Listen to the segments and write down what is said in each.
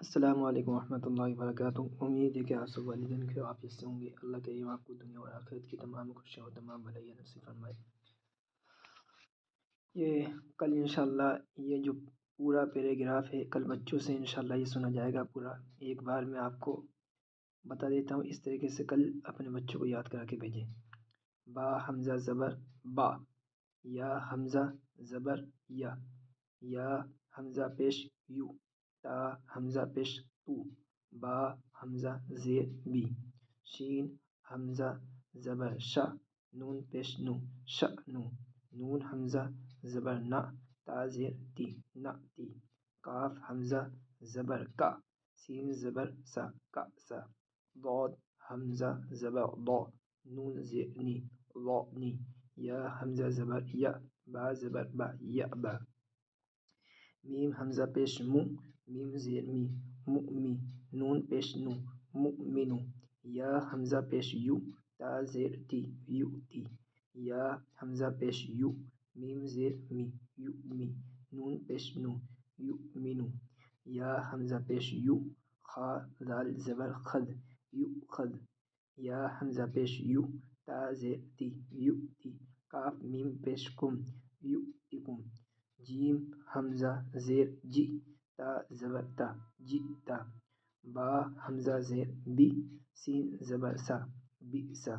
السلام علیکم ورحمۃ اللہ وبرکاتہ۔ امید ہے کہ آپ سب والدین کے عافیت سے ہوں گے۔ اللہ کریم آپ کو دنیا اور آخرت کی تمام خوشیاں اور تمام بھلائیاں نصیب فرمائے۔ یہ کل انشاءاللہ یہ جو پورا پیراگراف ہے کل بچوں سے انشاءاللہ یہ سنا جائے گا پورا۔ ایک بار میں آپ کو بتا دیتا ہوں، اس طریقے سے کل اپنے بچوں کو یاد کرا کے بھیجیں۔ با حمزہ زبر با، یا حمزہ زبر یا حمزہ پیش یو، تا حمزہ پیش تو، با حمزہ زیر بی، شین حمزہ زبر شا، نون پیش نو، نو، نون حمزہ زبر نا، تا زیر تی، تی، کاف حمزہ زبر کا، سین زبر سا، سا، ضاد حمزہ زبر ضا، نون زیر نی، نی، یا حمزہ زبر یا، با زبر با، با، میم حمزہ پیش مو، میم زیر می، می، نون پیش نو، مؤمنو، یا حمزہ پیش یو، تا زیر تی، تی، یا حمزہ پیش یو، میم زیر می، می، نون پیش نو، مینو، یا حمزہ پیش یو، خا دال زبر خد، خد، یا حمزہ پیش یو، تا زیر تی، تی، کاف میم پیش کم، کم، جیم حمزہ زیر جی، تا زبر تا، تا، با حمزہ زیر بی، سین زبر سا، سا،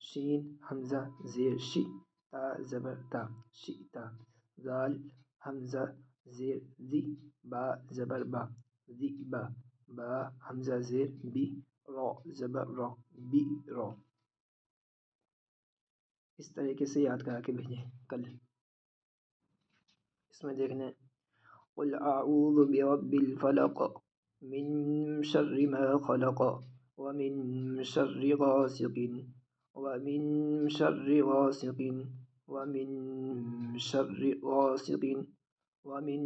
شین حمزہ زیر شی، تا زبر تا، تا، ذال حمزہ زیر ذی، با زبر با، با، با حمزہ زیر بی، را زبر را، را۔ اس طریقے سے یاد کرا کے بھیجیں کل۔ اس میں دیکھنے قل اعوذ برب الفلق من شر ما خلق ومن شر غاسق ومن شر غاسق ومن شر غاسق ومن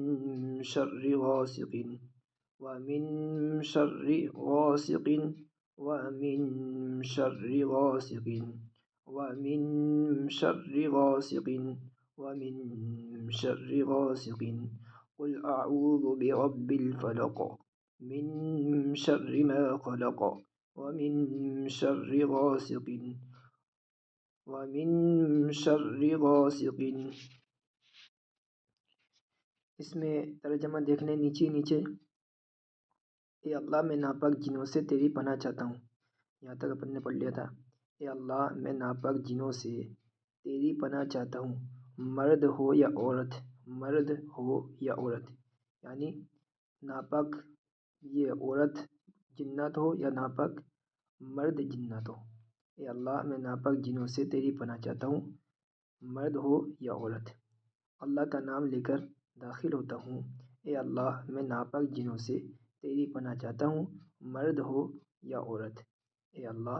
شر غاسق ومن شر غاسق ومن شر غاسق ومن شر غاسق ومن شر غاسق قل أعوذ برب الفلق من شر ما خلق ومن شر غاسق ومن شر غاسق۔ اس میں ترجمہ دیکھنے نیچے، اے اللہ میں ناپاک جنوں سے تیری پناہ چاہتا ہوں۔ یہاں تک اپن نے پڑھ لیا تھا۔ اے اللہ میں ناپاک جنوں سے تیری پناہ چاہتا ہوں، مرد ہو یا عورت، مرد ہو یا عورت، یعنی ناپاک یہ عورت جنات ہو یا ناپاک مرد جنات ہو۔ اے اللہ میں ناپاک جنوں سے تیری پناہ چاہتا ہوں، مرد ہو یا عورت۔ اللہ کا نام لے کر داخل ہوتا ہوں۔ اے اللہ میں ناپاک جنوں سے تیری پناہ چاہتا ہوں، مرد ہو یا عورت۔ اے اللہ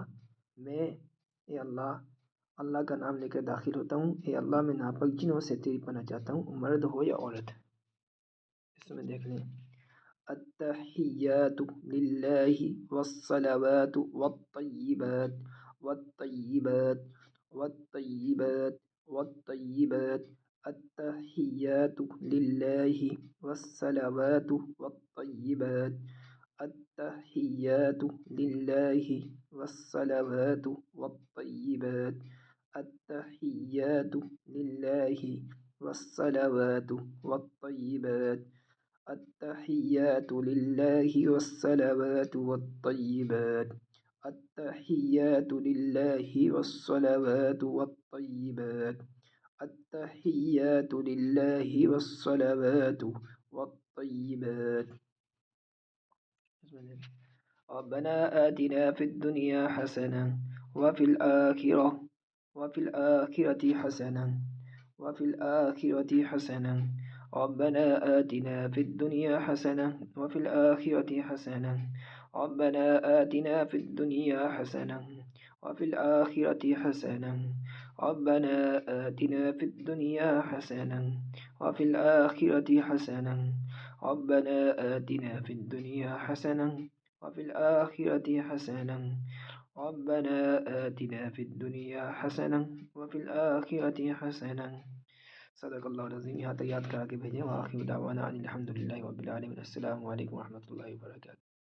اللہ کا نام لے کر داخل ہوتا ہوں۔ اے اللہ میں ناپاک جنوں سے تیری پناہ چاہتا ہوں، مرد ہو یا عورت۔ اس میں دیکھ لیں التحیات للہ والصلوات والطیبات والطیبات والطیبات والطیبات التحیات للہ والصلوات والطیبات التحیات للہ والصلوات والطیبات التحیات للہ والصلوات والطیبات التحیات للہ والصلوات والطیبات التحیات للہ والصلوات والطیبات التحیات للہ والصلوات والطیبات۔ ربنا آتنا في الدنيا حسنة وفي الآخرة حسنة وفي الآخرة حسنة ربنا آتنا في الدنيا حسنة وفي الآخرة حسنة ربنا آتنا في الدنيا حسنة وفي الآخرة حسنة ربنا آتنا في الدنيا حسنة وفي الآخرة حسنة ربنا آتنا في الدنيا حسنة وفي الآخرة حسنة ربنا آتنا في الدنيا حسنة وفي الآخرة حسنة۔ صدق اللہ العظیم، یہاں تک یاد کرا کے بھیجیں۔ وآخر دعوانا ان الحمد للہ رب العالمین۔ السلام علیکم و رحمۃ اللہ وبرکاتہ۔